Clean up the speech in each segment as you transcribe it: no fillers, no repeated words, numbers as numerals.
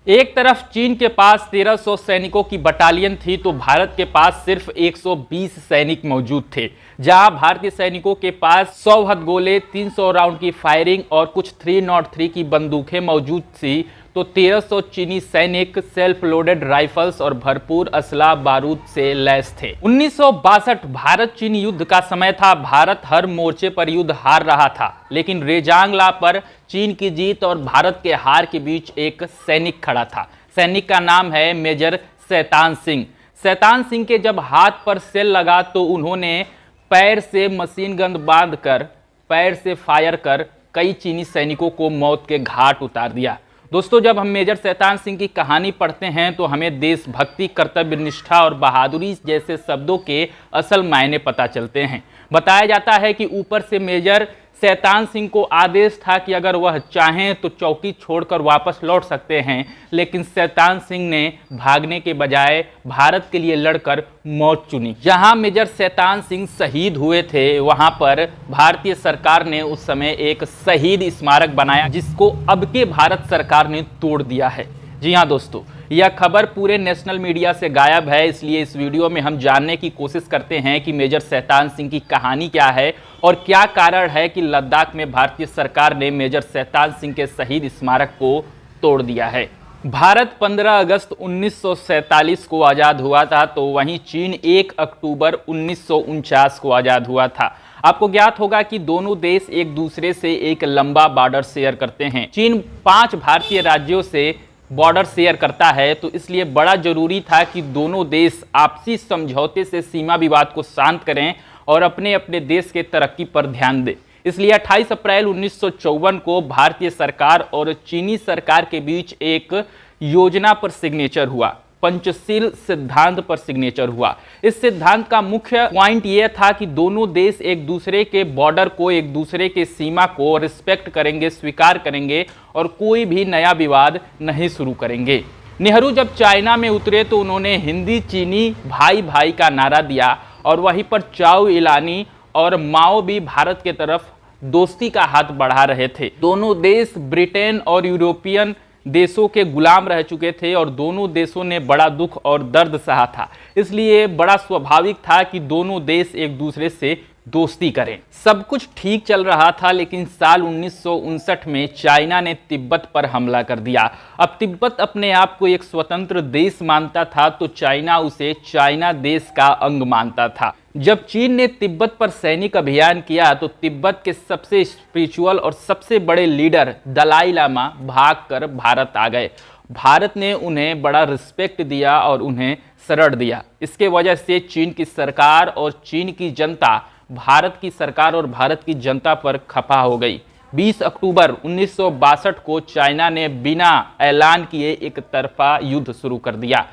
एक तरफ चीन के पास 1300 सैनिकों की बटालियन थी तो भारत के पास सिर्फ 120 सैनिक मौजूद थे। जहां भारतीय सैनिकों के पास 100 हथगोले, 300 राउंड की फायरिंग और कुछ 303 की बंदूकें मौजूद थी, तो 1300 चीनी सैनिक सेल्फ लोडेड राइफल्स और भरपूर असला बारूद से लैस थे। 1962 भारत चीन युद्ध का समय था। भारत हर मोर्चे पर युद्ध हार रहा था, लेकिन रेजांगला पर चीन की जीत और भारत के हार के बीच एक सैनिक खड़ा था। सैनिक का नाम है मेजर शैतान सिंह। शैतान सिंह के जब हाथ पर सेल लगा तो उन्होंने पैर से मशीन गन बांधकर पैर से फायर कर कई चीनी सैनिकों को मौत के घाट उतार दिया। दोस्तों, जब हम मेजर शैतान सिंह की कहानी पढ़ते हैं तो हमें देशभक्ति, कर्तव्य निष्ठा और बहादुरी जैसे शब्दों के असल मायने पता चलते हैं। बताया जाता है कि ऊपर से मेजर शैतान सिंह को आदेश था कि अगर वह चाहें तो चौकी छोड़कर वापस लौट सकते हैं, लेकिन शैतान सिंह ने भागने के बजाय भारत के लिए लड़कर मौत चुनी। जहां मेजर शैतान सिंह शहीद हुए थे, वहां पर भारतीय सरकार ने उस समय एक शहीद स्मारक बनाया, जिसको अब के भारत सरकार ने तोड़ दिया है। जी हाँ दोस्तों, यह खबर पूरे नेशनल मीडिया से गायब है, इसलिए इस वीडियो में हम जानने की कोशिश करते हैं कि मेजर शैतान सिंह की कहानी क्या है और क्या कारण है कि लद्दाख में भारतीय सरकार ने मेजर शैतान सिंह के शहीद स्मारक को तोड़ दिया है। भारत 15 अगस्त 1947 को आज़ाद हुआ था, तो वहीं चीन 1 अक्टूबर 1949 को आज़ाद हुआ था। आपको ज्ञात होगा कि दोनों देश एक दूसरे से एक लंबा बॉर्डर शेयर करते हैं। चीन 5 भारतीय राज्यों से बॉर्डर शेयर करता है, तो इसलिए बड़ा जरूरी था कि दोनों देश आपसी समझौते से सीमा विवाद को शांत करें और अपने अपने देश के तरक्की पर ध्यान दें। इसलिए 28 अप्रैल 1954 को भारतीय सरकार और चीनी सरकार के बीच एक योजना पर सिग्नेचर हुआ, पंचशील सिद्धांत पर सिग्नेचर हुआ। इस सिद्धांत का मुख्य पॉइंट यह था कि दोनों देश एक दूसरे के बॉर्डर को, एक दूसरे के सीमा को रिस्पेक्ट करेंगे, स्वीकार करेंगे और कोई भी नया विवाद नहीं शुरू करेंगे। नेहरू जब चाइना में उतरे तो उन्होंने हिंदी चीनी भाई भाई का नारा दिया और वहीं पर चाउ इलानी और माओ भी भारत के तरफ दोस्ती का हाथ बढ़ा रहे थे। दोनों देश ब्रिटेन और यूरोपियन देशों के गुलाम रह चुके थे और दोनों देशों ने बड़ा दुख और दर्द सहा था, इसलिए बड़ा स्वाभाविक था कि दोनों देश एक दूसरे से दोस्ती करें। सब कुछ ठीक चल रहा था, लेकिन साल 1959 में चाइना ने तिब्बत पर हमला कर दिया। अब तिब्बत अपने आप को एक स्वतंत्र देश मानता था, तो चाइना उसे चाइना देश का अंग मानता था। जब चीन ने तिब्बत पर सैनिक अभियान किया तो तिब्बत के सबसे स्पिरिचुअल और सबसे बड़े लीडर दलाई लामा भागकर भारत आ गए। भारत ने उन्हें बड़ा रिस्पेक्ट दिया और उन्हें शरण दिया। इसके वजह से चीन की सरकार और चीन की जनता भारत की सरकार और भारत की जनता पर खफा हो गई। 20 अक्टूबर 1962 को चाइना ने बिना ऐलान किए एक तरफा युद्ध शुरू कर दिया।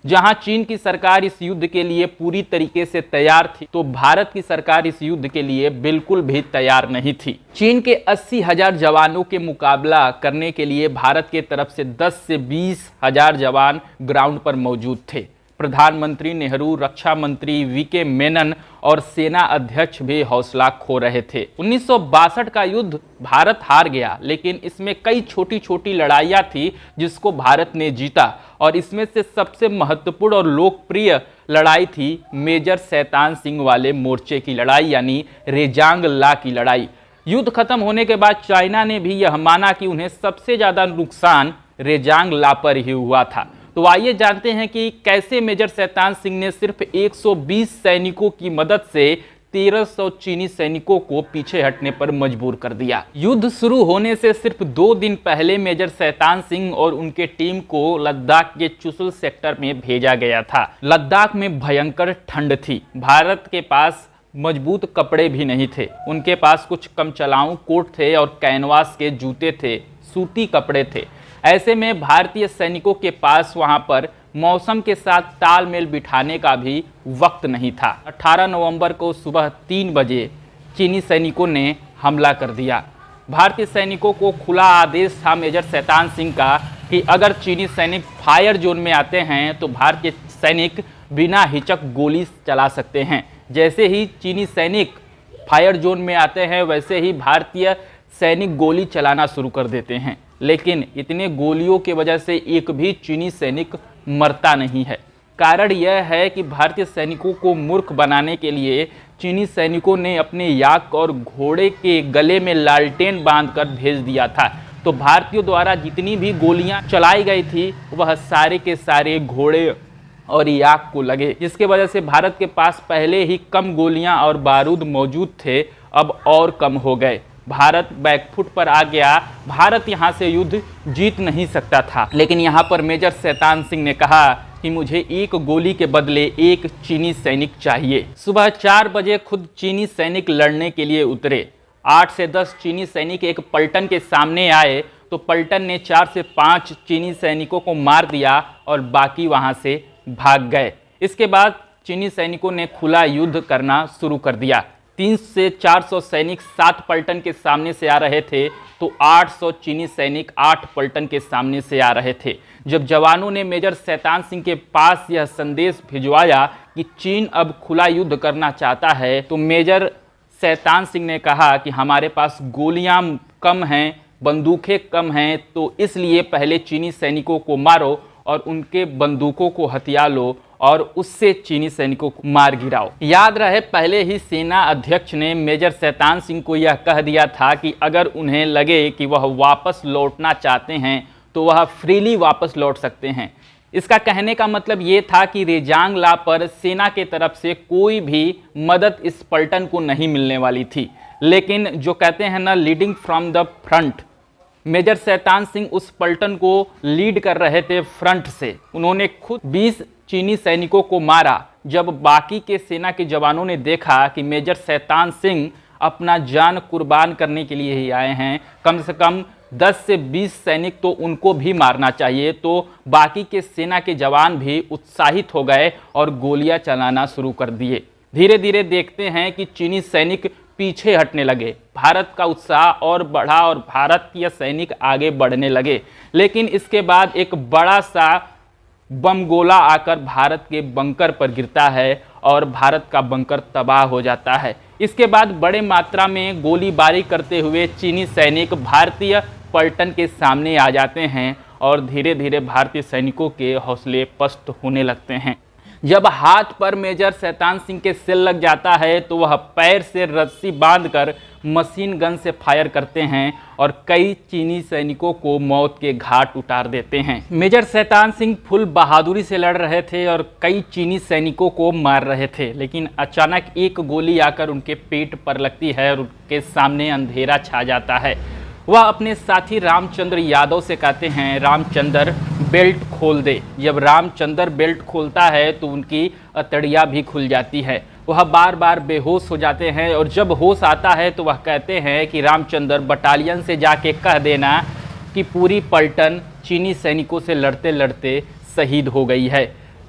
जहां चीन की सरकार इस युद्ध के लिए पूरी तरीके से तैयार थी, तो भारत की सरकार इस युद्ध के लिए बिल्कुल भी तैयार नहीं थी। चीन के 80,000 जवानों के मुकाबला करने के लिए भारत के तरफ से 10 से 20,000 जवान ग्राउंड पर मौजूद थे। प्रधानमंत्री नेहरू, रक्षा मंत्री वीके मेनन और सेना अध्यक्ष भी हौसला खो रहे थे। 1962 का युद्ध भारत हार गया, लेकिन इसमें कई छोटी छोटी लड़ाइयाँ थी जिसको भारत ने जीता, और इसमें से सबसे महत्वपूर्ण और लोकप्रिय लड़ाई थी मेजर शैतान सिंह वाले मोर्चे की लड़ाई, यानी रेजांग ला की लड़ाई। युद्ध खत्म होने के बाद चाइना ने भी यह माना कि उन्हें सबसे ज्यादा नुकसान रेजांग ला पर ही हुआ था। तो आइए जानते हैं कि कैसे मेजर शैतान सिंह ने सिर्फ 120 सैनिकों की मदद से 1300 चीनी सैनिकों को पीछे हटने पर मजबूर कर दिया। युद्ध शुरू होने से सिर्फ 2 दिन पहले मेजर शैतान सिंह और उनके टीम को लद्दाख के चुशुल सेक्टर में भेजा गया था। लद्दाख में भयंकर ठंड थी। भारत के पास मजबूत कपड़े भी नहीं थे। उनके पास कुछ कम चलाऊ कोट थे और कैनवास के जूते थे, सूती कपड़े थे। ऐसे में भारतीय सैनिकों के पास वहां पर मौसम के साथ तालमेल बिठाने का भी वक्त नहीं था। 18 नवंबर को सुबह 3 बजे चीनी सैनिकों ने हमला कर दिया। भारतीय सैनिकों को खुला आदेश था मेजर शैतान सिंह का कि अगर चीनी सैनिक फायर जोन में आते हैं तो भारतीय सैनिक बिना हिचक गोली चला सकते हैं। जैसे ही चीनी सैनिक फायर जोन में आते हैं, वैसे ही भारतीय सैनिक गोली चलाना शुरू कर देते हैं। लेकिन इतने गोलियों की वजह से एक भी चीनी सैनिक मरता नहीं है। कारण यह है कि भारतीय सैनिकों को मूर्ख बनाने के लिए चीनी सैनिकों ने अपने याक और घोड़े के गले में लालटेन बांधकर भेज दिया था। तो भारतीयों द्वारा जितनी भी गोलियां चलाई गई थी वह सारे के सारे घोड़े और याक को लगे, जिसके वजह से भारत के पास पहले ही कम गोलियां और बारूद मौजूद थे, अब और कम हो गए। भारत बैकफुट पर आ गया। भारत यहां से युद्ध जीत नहीं सकता था। लेकिन यहां पर मेजर शैतान सिंह ने कहा कि मुझे एक गोली के बदले एक चीनी सैनिक चाहिए। सुबह 4 बजे खुद चीनी सैनिक लड़ने के लिए उतरे। 8 से 10 चीनी सैनिक एक पलटन के सामने आए तो पलटन ने 4 से 5 चीनी सैनिकों को मार दिया और बाकी वहां से भाग गए। इसके बाद चीनी सैनिकों ने खुला युद्ध करना शुरू कर दिया। 300 से 400 सैनिक 7 पलटन के सामने से आ रहे थे तो 800 चीनी सैनिक 8 पलटन के सामने से आ रहे थे। जब जवानों ने मेजर शैतान सिंह के पास यह संदेश भिजवाया कि चीन अब खुला युद्ध करना चाहता है, तो मेजर शैतान सिंह ने कहा कि हमारे पास गोलियां कम हैं, बंदूकें कम हैं, तो इसलिए पहले चीनी सैनिकों को मारो और उनके बंदूकों को हथिया लो और उससे चीनी सैनिकों को मार गिराओ। याद रहे पहले ही सेना अध्यक्ष ने मेजर शैतान सिंह को यह कह दिया था कि अगर उन्हें लगे कि वह वापस लौटना चाहते हैं तो वह फ्रीली वापस लौट सकते हैं। इसका कहने का मतलब ये था कि रेजांग ला पर सेना के तरफ से कोई भी मदद इस पलटन को नहीं मिलने वाली थी। लेकिन जो कहते हैं ना, leading from the front, major Shaitan Singh उस पलटन को लीड कर रहे थे फ्रंट से। उन्होंने खुद 20 चीनी सैनिकों को मारा। जब बाकी के सेना के जवानों ने देखा कि मेजर शैतान सिंह अपना जान कुर्बान करने के लिए ही आए हैं, कम से कम 10 से 20 सैनिक तो उनको भी मारना चाहिए, तो बाकी के सेना के जवान भी उत्साहित हो गए और गोलियां चलाना शुरू कर दिए। धीरे धीरे देखते हैं कि चीनी सैनिक पीछे हटने लगे। भारत का उत्साह और बढ़ा और भारतीय सैनिक आगे बढ़ने लगे। लेकिन इसके बाद एक बड़ा सा बम गोला आकर भारत के बंकर पर गिरता है और भारत का बंकर तबाह हो जाता है। इसके बाद बड़े मात्रा में गोलीबारी करते हुए चीनी सैनिक भारतीय पलटन के सामने आ जाते हैं और धीरे धीरे भारतीय सैनिकों के हौसले पस्त होने लगते हैं। जब हाथ पर मेजर शैतान सिंह के सेल लग जाता है तो वह पैर से रस्सी बांधकर मशीन गन से फायर करते हैं और कई चीनी सैनिकों को मौत के घाट उतार देते हैं। मेजर शैतान सिंह फुल बहादुरी से लड़ रहे थे और कई चीनी सैनिकों को मार रहे थे, लेकिन अचानक एक गोली आकर उनके पेट पर लगती है और उनके सामने अंधेरा छा जाता है। वह अपने साथी रामचंद्र यादव से कहते हैं, रामचंद्र बेल्ट खोल दे। जब रामचंद्र बेल्ट खोलता है तो उनकी अतड़ियाँ भी खुल जाती है। वह बार बार बेहोश हो जाते हैं और जब होश आता है तो वह कहते हैं कि रामचंद्र बटालियन से जाके कह देना कि पूरी पलटन चीनी सैनिकों से लड़ते लड़ते शहीद हो गई है।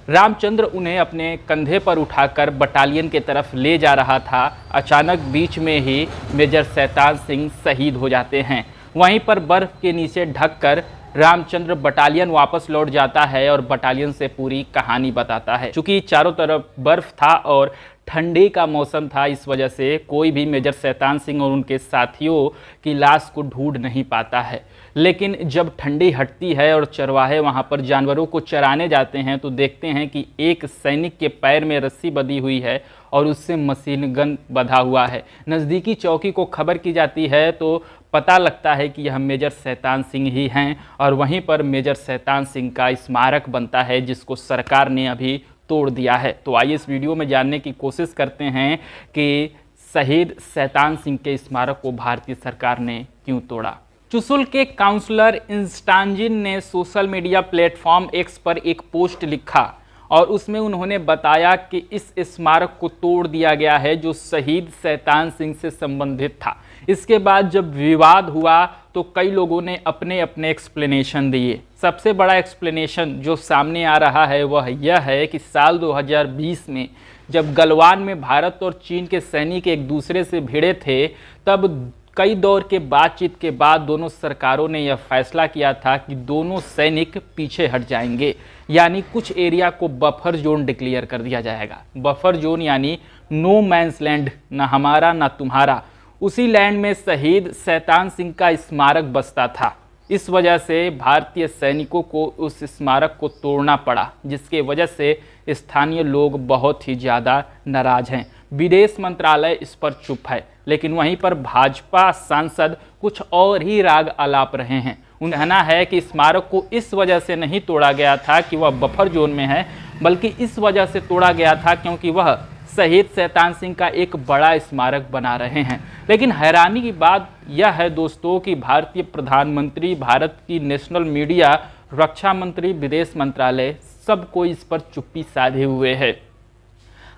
रामचंद्र उन्हें अपने कंधे पर उठाकर बटालियन के तरफ ले जा रहा था। अचानक बीच में ही मेजर शैतान सिंह शहीद हो जाते हैं। वहीं पर बर्फ के नीचे ढककर रामचंद्र बटालियन वापस लौट जाता है और बटालियन से पूरी कहानी बताता है। चूँकि चारों तरफ बर्फ था और ठंडी का मौसम था, इस वजह से कोई भी मेजर शैतान सिंह और उनके साथियों की लाश को ढूंढ नहीं पाता है। लेकिन जब ठंडी हटती है और चरवाहे वहां पर जानवरों को चराने जाते हैं तो देखते हैं कि एक सैनिक के पैर में रस्सी बंधी हुई है और उससे मशीन गन बंधा हुआ है। नज़दीकी चौकी को खबर की जाती है तो पता लगता है कि यह मेजर शैतान सिंह ही हैं और वहीं पर मेजर शैतान सिंह का स्मारक बनता है जिसको सरकार ने अभी तोड़ दिया है। तो आइए इस वीडियो में जानने की कोशिश करते हैं कि शहीद शैतान सिंह के स्मारक को भारतीय सरकार ने क्यों तोड़ा। चुशुल के काउंसलर इंस्टांजिन ने सोशल मीडिया प्लेटफॉर्म एक्स पर एक पोस्ट लिखा और उसमें उन्होंने बताया कि इस स्मारक को तोड़ दिया गया है जो शहीद शैतान सिंह से संबंधित था। इसके बाद जब विवाद हुआ तो कई लोगों ने अपने अपने एक्सप्लेनेशन दिए। सबसे बड़ा एक्सप्लेनेशन जो सामने आ रहा है वह यह है कि साल 2020 में जब गलवान में भारत और चीन के सैनिक एक दूसरे से भिड़े थे, तब कई दौर के बातचीत के बाद दोनों सरकारों ने यह फैसला किया था कि दोनों सैनिक पीछे हट जाएंगे, यानी कुछ एरिया को बफर जोन डिक्लेयर कर दिया जाएगा। बफर जोन यानी नो मैंस लैंड, ना हमारा ना तुम्हारा। उसी लैंड में शहीद शैतान सिंह का स्मारक बसता था। इस वजह से भारतीय सैनिकों को उस स्मारक को तोड़ना पड़ा, जिसके वजह से स्थानीय लोग बहुत ही ज़्यादा नाराज हैं। विदेश मंत्रालय इस पर चुप है, लेकिन वहीं पर भाजपा सांसद कुछ और ही राग आलाप रहे हैं। उनका कहना है कि स्मारक को इस वजह से नहीं तोड़ा गया था कि वह बफर जोन में है, बल्कि इस वजह से तोड़ा गया था क्योंकि वह शहीद शैतान सिंह का एक बड़ा स्मारक बना रहे हैं। लेकिन हैरानी की बात यह है दोस्तों कि भारतीय प्रधानमंत्री, भारत की नेशनल मीडिया, रक्षा मंत्री, विदेश मंत्रालय सब कोई इस पर चुप्पी साधे हुए है।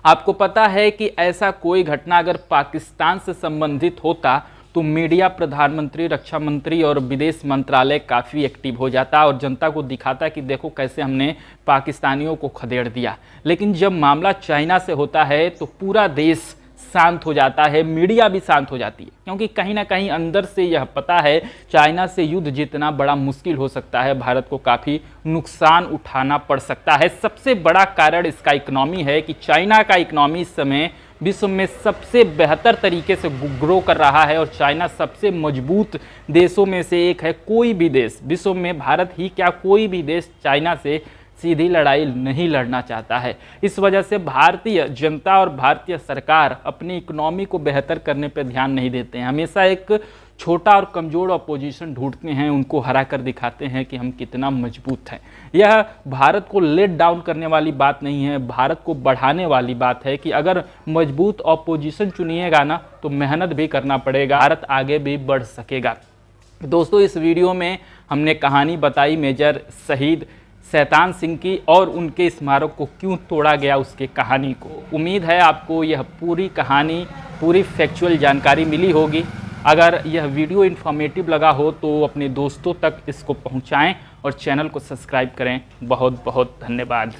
आपको पता है कि ऐसा कोई घटना अगर पाकिस्तान से संबंधित होता तो मीडिया, प्रधानमंत्री, रक्षा मंत्री और विदेश मंत्रालय काफ़ी एक्टिव हो जाता और जनता को दिखाता कि देखो कैसे हमने पाकिस्तानियों को खदेड़ दिया। लेकिन जब मामला चाइना से होता है तो पूरा देश शांत हो जाता है, मीडिया भी शांत हो जाती है, क्योंकि कहीं ना कहीं अंदर से यह पता है चाइना से युद्ध जीतना बड़ा मुश्किल हो सकता है, भारत को काफ़ी नुकसान उठाना पड़ सकता है। सबसे बड़ा कारण इसका इकनॉमी है कि चाइना का इकनॉमी इस समय विश्व में सबसे बेहतर तरीके से ग्रो कर रहा है और चाइना सबसे मजबूत देशों में से एक है। कोई भी देश विश्व में, भारत ही क्या, कोई भी देश चाइना से सीधी लड़ाई नहीं लड़ना चाहता है। इस वजह से भारतीय जनता और भारतीय सरकार अपनी इकोनॉमी को बेहतर करने पर ध्यान नहीं देते हैं। हमेशा एक छोटा और कमज़ोर अपोजिशन ढूंढते हैं, उनको हरा कर दिखाते हैं कि हम कितना मजबूत हैं। यह भारत को लेट डाउन करने वाली बात नहीं है, भारत को बढ़ाने वाली बात है कि अगर मजबूत अपोजिशन चुनिएगा ना तो मेहनत भी करना पड़ेगा, भारत आगे भी बढ़ सकेगा। दोस्तों, इस वीडियो में हमने कहानी बताई मेजर शहीद शैतान सिंह की और उनके स्मारक को क्यों तोड़ा गया उसके कहानी को। उम्मीद है आपको यह पूरी कहानी, पूरी फैक्चुअल जानकारी मिली होगी। अगर यह वीडियो इन्फॉर्मेटिव लगा हो तो अपने दोस्तों तक इसको पहुंचाएं और चैनल को सब्सक्राइब करें। बहुत बहुत धन्यवाद।